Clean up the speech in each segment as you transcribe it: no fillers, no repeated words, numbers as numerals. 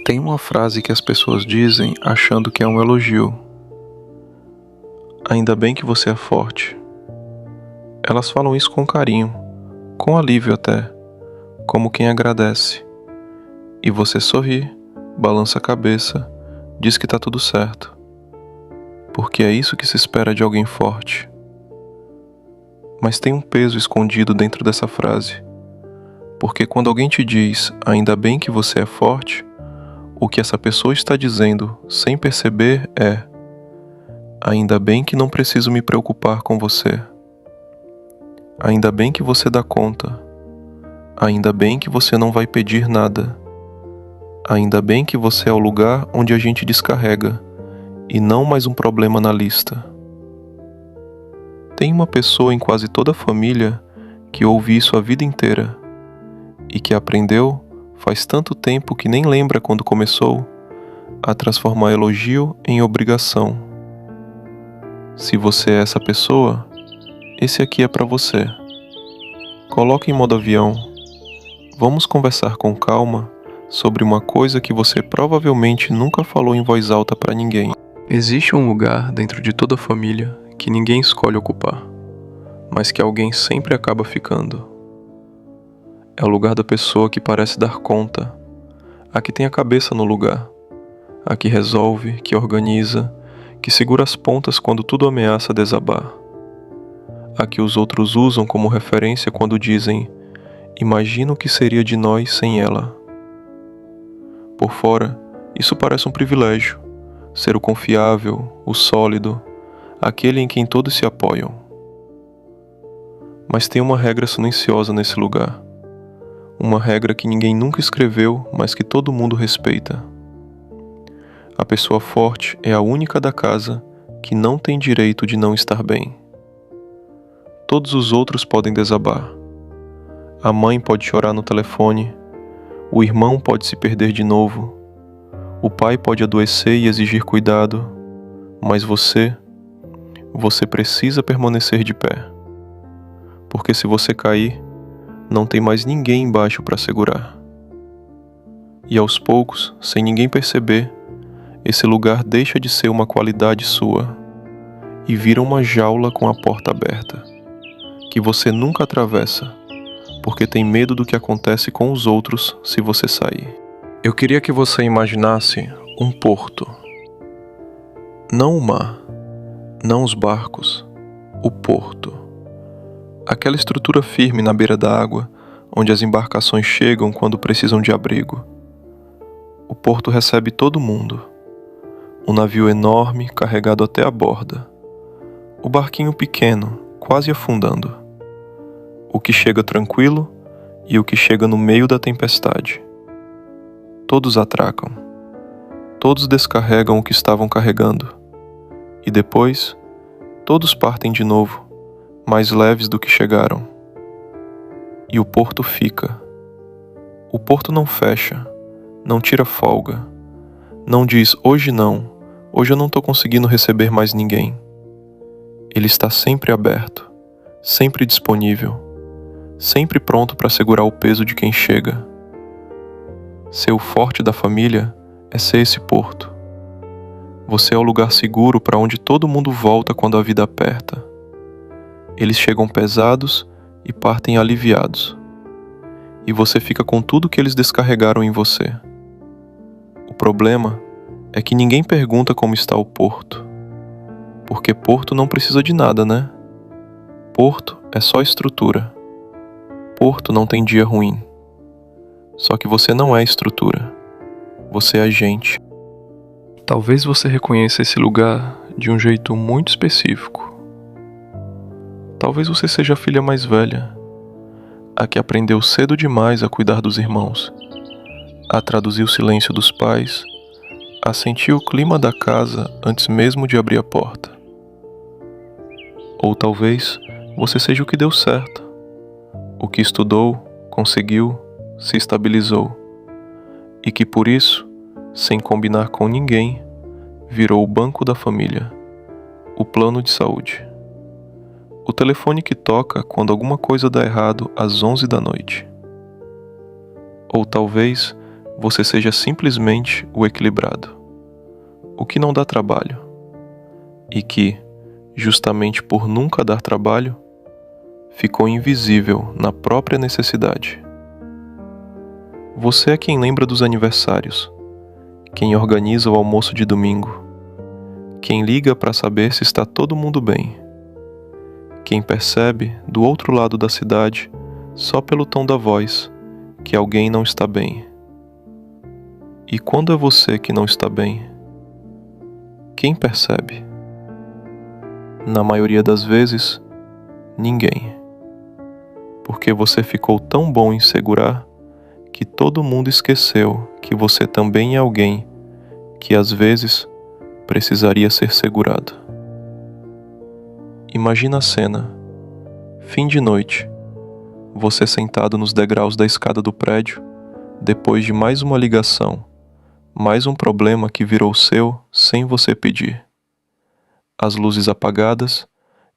Tem uma frase que as pessoas dizem achando que é um elogio. Ainda bem que você é forte. Elas falam isso com carinho, com alívio até, como quem agradece. E você sorri, balança a cabeça, diz que tá tudo certo. Porque é isso que se espera de alguém forte. Mas tem um peso escondido dentro dessa frase. Porque quando alguém te diz, ainda bem que você é forte, o que essa pessoa está dizendo, sem perceber, é: ainda bem que não preciso me preocupar com você. Ainda bem que você dá conta. Ainda bem que você não vai pedir nada. Ainda bem que você é o lugar onde a gente descarrega, e não mais um problema na lista. Tem uma pessoa em quase toda a família que ouve isso a vida inteira, e que aprendeu, faz tanto tempo que nem lembra quando começou, a transformar elogio em obrigação. Se você é essa pessoa, esse aqui é pra você. Coloque em modo avião. Vamos conversar com calma sobre uma coisa que você provavelmente nunca falou em voz alta pra ninguém. Existe um lugar dentro de toda a família que ninguém escolhe ocupar, mas que alguém sempre acaba ficando. É o lugar da pessoa que parece dar conta, a que tem a cabeça no lugar, a que resolve, que organiza, que segura as pontas quando tudo ameaça desabar. A que os outros usam como referência quando dizem: imagina o que seria de nós sem ela. Por fora, isso parece um privilégio, ser o confiável, o sólido, aquele em quem todos se apoiam. Mas tem uma regra silenciosa nesse lugar. Uma regra que ninguém nunca escreveu, mas que todo mundo respeita. A pessoa forte é a única da casa que não tem direito de não estar bem. Todos os outros podem desabar. A mãe pode chorar no telefone, o irmão pode se perder de novo, o pai pode adoecer e exigir cuidado, mas você precisa permanecer de pé. Porque se você cair, não tem mais ninguém embaixo para segurar. E aos poucos, sem ninguém perceber, esse lugar deixa de ser uma qualidade sua e vira uma jaula com a porta aberta, que você nunca atravessa, porque tem medo do que acontece com os outros se você sair. Eu queria que você imaginasse um porto. Não o mar, não os barcos, o porto. Aquela estrutura firme na beira da água, onde as embarcações chegam quando precisam de abrigo. O porto recebe todo mundo. Um navio enorme carregado até a borda. O barquinho pequeno, quase afundando. O que chega tranquilo e o que chega no meio da tempestade. Todos atracam. Todos descarregam o que estavam carregando. E depois, todos partem de novo, mais leves do que chegaram. E o porto fica. O porto não fecha, não tira folga, não diz hoje eu não tô conseguindo receber mais ninguém. Ele está sempre aberto, sempre disponível, sempre pronto para segurar o peso de quem chega. Ser o forte da família é ser esse porto. Você é o lugar seguro para onde todo mundo volta quando a vida aperta. Eles chegam pesados e partem aliviados. E você fica com tudo que eles descarregaram em você. O problema é que ninguém pergunta como está o porto. Porque porto não precisa de nada, né? Porto é só estrutura. Porto não tem dia ruim. Só que você não é estrutura. Você é gente. Talvez você reconheça esse lugar de um jeito muito específico. Talvez você seja a filha mais velha, a que aprendeu cedo demais a cuidar dos irmãos, a traduzir o silêncio dos pais, a sentir o clima da casa antes mesmo de abrir a porta. Ou talvez você seja o que deu certo, o que estudou, conseguiu, se estabilizou, e que por isso, sem combinar com ninguém, virou o banco da família, o plano de saúde. O telefone que toca quando alguma coisa dá errado às 11 da noite. Ou talvez você seja simplesmente o equilibrado, o que não dá trabalho, e que, justamente por nunca dar trabalho, ficou invisível na própria necessidade. Você é quem lembra dos aniversários, quem organiza o almoço de domingo, quem liga para saber se está todo mundo bem, quem percebe do outro lado da cidade, só pelo tom da voz, que alguém não está bem. E quando é você que não está bem, quem percebe? Na maioria das vezes, ninguém. Porque você ficou tão bom em segurar que todo mundo esqueceu que você também é alguém que às vezes precisaria ser segurado. Imagina a cena. Fim de noite. Você sentado nos degraus da escada do prédio, depois de mais uma ligação, mais um problema que virou seu sem você pedir. As luzes apagadas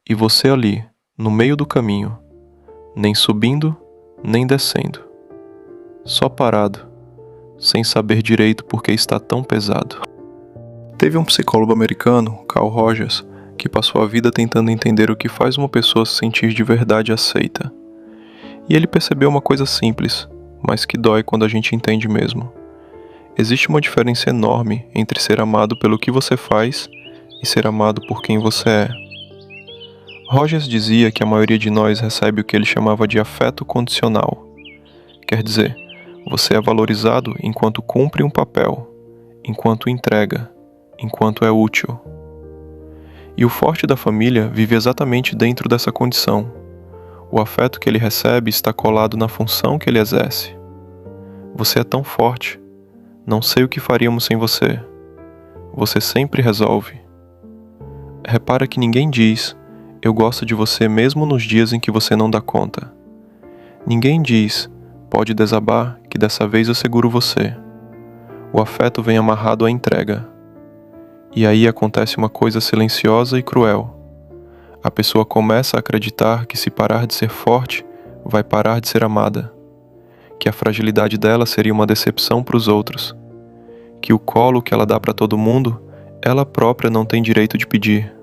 e você ali, no meio do caminho, nem subindo, nem descendo. Só parado, sem saber direito por que está tão pesado. Teve um psicólogo americano, Carl Rogers, que passou a vida tentando entender o que faz uma pessoa se sentir de verdade aceita. E ele percebeu uma coisa simples, mas que dói quando a gente entende mesmo. Existe uma diferença enorme entre ser amado pelo que você faz e ser amado por quem você é. Rogers dizia que a maioria de nós recebe o que ele chamava de afeto condicional. Quer dizer, você é valorizado enquanto cumpre um papel, enquanto entrega, enquanto é útil. E o forte da família vive exatamente dentro dessa condição. O afeto que ele recebe está colado na função que ele exerce. Você é tão forte. Não sei o que faríamos sem você. Você sempre resolve. Repara que ninguém diz, eu gosto de você mesmo nos dias em que você não dá conta. Ninguém diz, pode desabar que dessa vez eu seguro você. O afeto vem amarrado à entrega. E aí acontece uma coisa silenciosa e cruel. A pessoa começa a acreditar que se parar de ser forte, vai parar de ser amada. Que a fragilidade dela seria uma decepção para os outros. Que o colo que ela dá para todo mundo, ela própria não tem direito de pedir.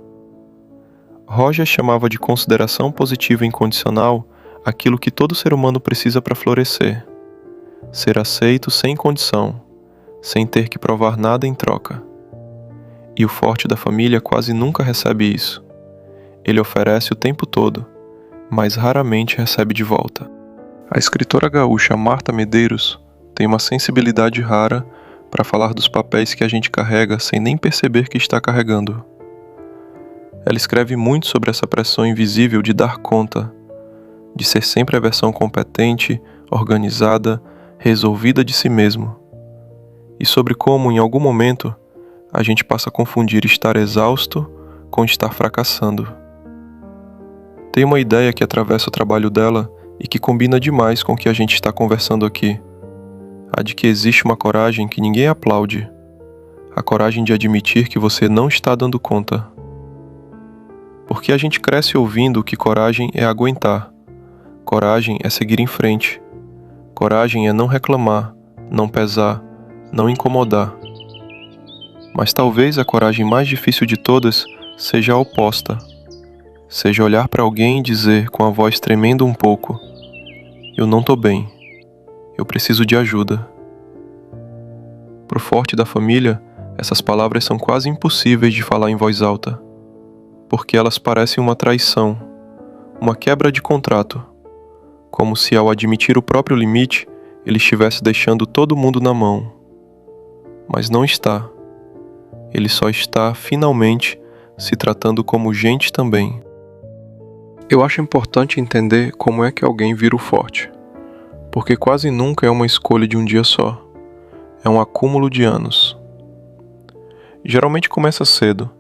Roger chamava de consideração positiva incondicional aquilo que todo ser humano precisa para florescer. Ser aceito sem condição, sem ter que provar nada em troca. E o forte da família quase nunca recebe isso. Ele oferece o tempo todo, mas raramente recebe de volta. A escritora gaúcha Marta Medeiros tem uma sensibilidade rara para falar dos papéis que a gente carrega sem nem perceber que está carregando. Ela escreve muito sobre essa pressão invisível de dar conta, de ser sempre a versão competente, organizada, resolvida de si mesmo, e sobre como, em algum momento, a gente passa a confundir estar exausto com estar fracassando. Tem uma ideia que atravessa o trabalho dela e que combina demais com o que a gente está conversando aqui. A de que existe uma coragem que ninguém aplaude. A coragem de admitir que você não está dando conta. Porque a gente cresce ouvindo que coragem é aguentar. Coragem é seguir em frente. Coragem é não reclamar, não pesar, não incomodar. Mas talvez a coragem mais difícil de todas seja a oposta. Seja olhar para alguém e dizer com a voz tremendo um pouco: eu não tô bem, eu preciso de ajuda. Pro forte da família, essas palavras são quase impossíveis de falar em voz alta, porque elas parecem uma traição, uma quebra de contrato, como se ao admitir o próprio limite, ele estivesse deixando todo mundo na mão. Mas não está. Ele só está, finalmente, se tratando como gente também. Eu acho importante entender como é que alguém vira o forte, porque quase nunca é uma escolha de um dia só. É um acúmulo de anos. Geralmente começa cedo.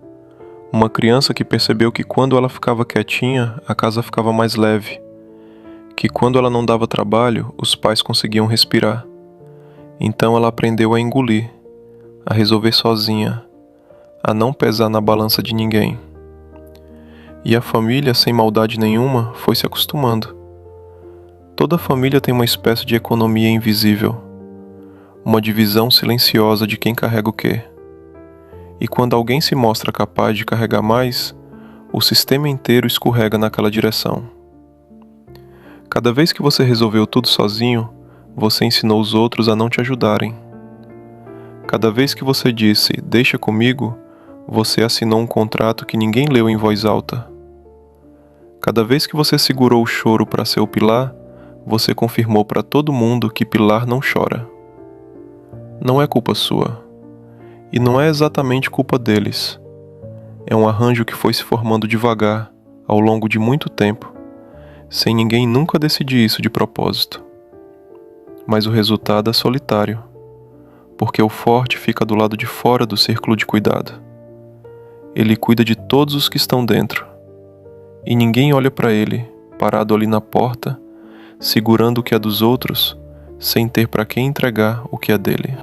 Uma criança que percebeu que quando ela ficava quietinha, a casa ficava mais leve. Que quando ela não dava trabalho, os pais conseguiam respirar. Então ela aprendeu a engolir, a resolver sozinha, a não pesar na balança de ninguém. E a família, sem maldade nenhuma, foi se acostumando. Toda família tem uma espécie de economia invisível. uma divisão silenciosa de quem carrega o quê. E quando alguém se mostra capaz de carregar mais, o sistema inteiro escorrega naquela direção. Cada vez que você resolveu tudo sozinho, você ensinou os outros a não te ajudarem. Cada vez que você disse, deixa comigo, você assinou um contrato que ninguém leu em voz alta. Cada vez que você segurou o choro para ser o pilar, você confirmou para todo mundo que pilar não chora. Não é culpa sua. E não é exatamente culpa deles. É um arranjo que foi se formando devagar, ao longo de muito tempo, sem ninguém nunca decidir isso de propósito. Mas o resultado é solitário, porque o forte fica do lado de fora do círculo de cuidado. Ele cuida de todos os que estão dentro, e ninguém olha para ele, parado ali na porta, segurando o que é dos outros, sem ter para quem entregar o que é dele.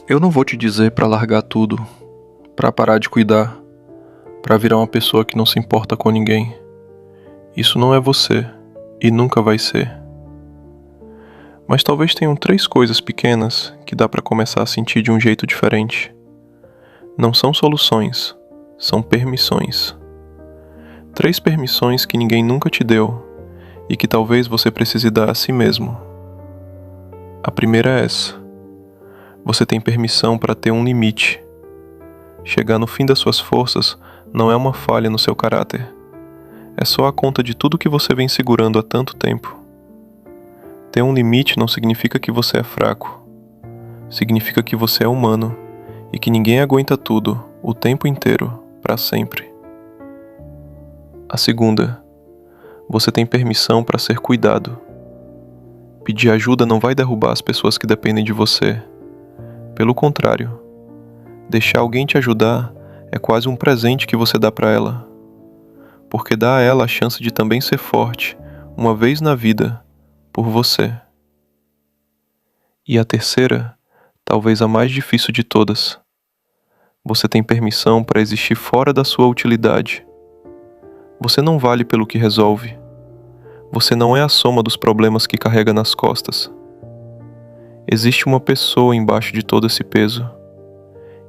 Eu não vou te dizer para largar tudo, para parar de cuidar, para virar uma pessoa que não se importa com ninguém. Isso não é você, e nunca vai ser. Mas talvez tenham 3 coisas pequenas que dá para começar a sentir de um jeito diferente. Não são soluções, são permissões. 3 permissões que ninguém nunca te deu e que talvez você precise dar a si mesmo. A primeira é essa. Você tem permissão para ter um limite. Chegar no fim das suas forças não é uma falha no seu caráter. É só a conta de tudo que você vem segurando há tanto tempo. Ter um limite não significa que você é fraco. Significa que você é humano e que ninguém aguenta tudo, o tempo inteiro, para sempre. A segunda, você tem permissão para ser cuidado. Pedir ajuda não vai derrubar as pessoas que dependem de você. Pelo contrário, deixar alguém te ajudar é quase um presente que você dá para ela, porque dá a ela a chance de também ser forte, uma vez na vida, por você. E a terceira, talvez a mais difícil de todas, você tem permissão para existir fora da sua utilidade. Você não vale pelo que resolve. Você não é a soma dos problemas que carrega nas costas. Existe uma pessoa embaixo de todo esse peso,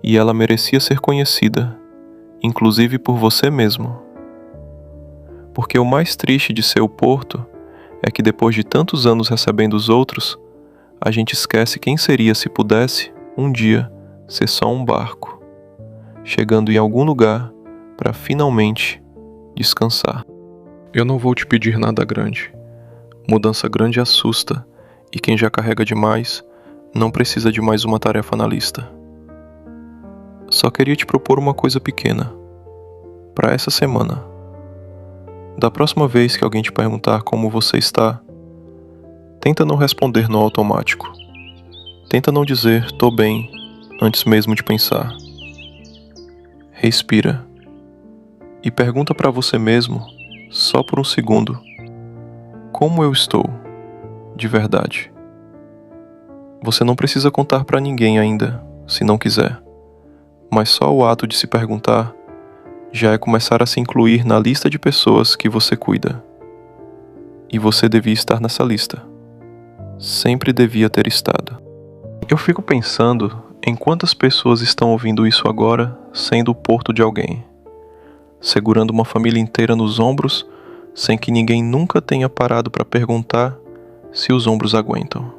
e ela merecia ser conhecida, inclusive por você mesmo. Porque o mais triste de ser o porto é que depois de tantos anos recebendo os outros, a gente esquece quem seria se pudesse, um dia, ser só um barco, chegando em algum lugar para finalmente descansar. Eu não vou te pedir nada grande. Mudança grande assusta, e quem já carrega demais não precisa de mais uma tarefa na lista. Só queria te propor uma coisa pequena, para essa semana. Da próxima vez que alguém te perguntar como você está, tenta não responder no automático. Tenta não dizer "tô bem" antes mesmo de pensar. Respira e pergunta para você mesmo, só por um segundo, como eu estou, de verdade. Você não precisa contar para ninguém ainda, se não quiser, mas só o ato de se perguntar já é começar a se incluir na lista de pessoas que você cuida. E você devia estar nessa lista. Sempre devia ter estado. Eu fico pensando em quantas pessoas estão ouvindo isso agora sendo o porto de alguém, segurando uma família inteira nos ombros, sem que ninguém nunca tenha parado para perguntar se os ombros aguentam.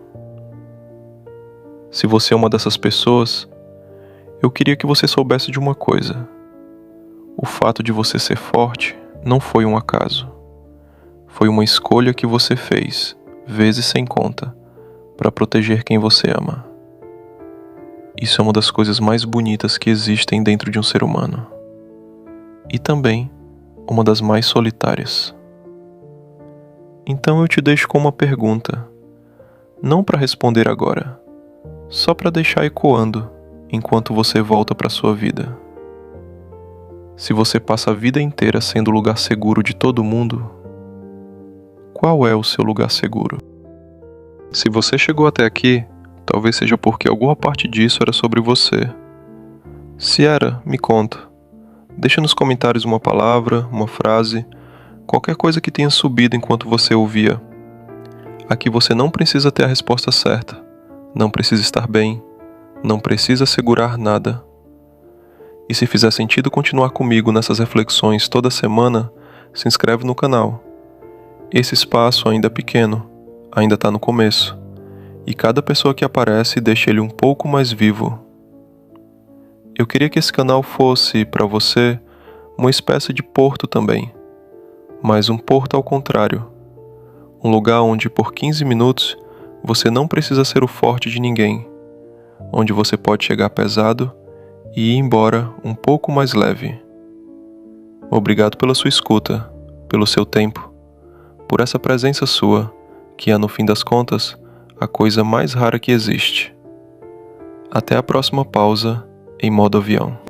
Se você é uma dessas pessoas, eu queria que você soubesse de uma coisa. O fato de você ser forte não foi um acaso. Foi uma escolha que você fez, vezes sem conta, para proteger quem você ama. Isso é uma das coisas mais bonitas que existem dentro de um ser humano. E também uma das mais solitárias. Então eu te deixo com uma pergunta, não para responder agora, só para deixar ecoando enquanto você volta para sua vida. Se você passa a vida inteira sendo o lugar seguro de todo mundo, qual é o seu lugar seguro? Se você chegou até aqui, talvez seja porque alguma parte disso era sobre você. Se era, me conta. Deixa nos comentários uma palavra, uma frase, qualquer coisa que tenha subido enquanto você ouvia. Aqui você não precisa ter a resposta certa, não precisa estar bem, não precisa segurar nada. E se fizer sentido continuar comigo nessas reflexões toda semana, se inscreve no canal. Esse espaço ainda é pequeno, ainda está no começo, e cada pessoa que aparece deixa ele um pouco mais vivo. Eu queria que esse canal fosse, para você, uma espécie de porto também, mas um porto ao contrário. Um lugar onde por 15 minutos você não precisa ser o forte de ninguém, onde você pode chegar pesado e ir embora um pouco mais leve. Obrigado pela sua escuta, pelo seu tempo, por essa presença sua, que é, no fim das contas, a coisa mais rara que existe. Até a próxima pausa em modo avião.